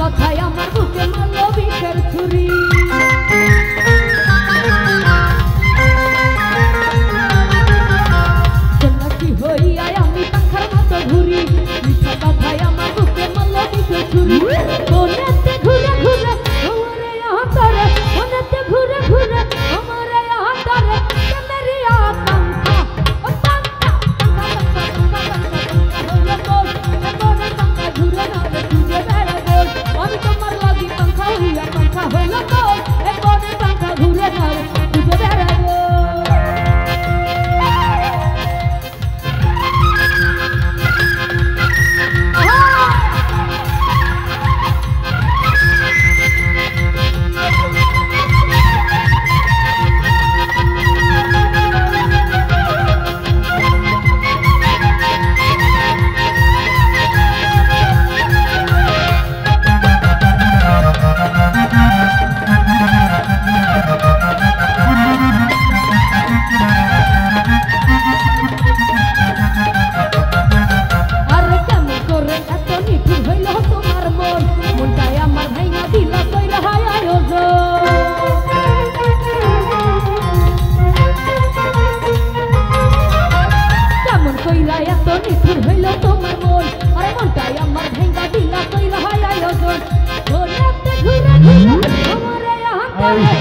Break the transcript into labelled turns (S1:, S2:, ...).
S1: কথায় আমার বুকে মারল বিষের ছুরি সন্ন্যাসী হইয়া আমি পাখার মতো ঘুরি মিথ্যা কথায় আমার বুকে মারল বিষের ছুরি মনেতে ঘুরে ঘুরে আমারে আতরে মনেতে ঘুরে ঘুরে আমারে আতরে মেরি আকাঙ্ক্ষা ও পাঙ্কা ঘুরে না ঘুরে বেড়া গোল আমি তোমার লাগি পাঙ্খা হইয়া পাঙ্খা হইল গোল এ বনে পাঙ্খা ঘুরে না ঘুরে বেড়া গোল
S2: Hey.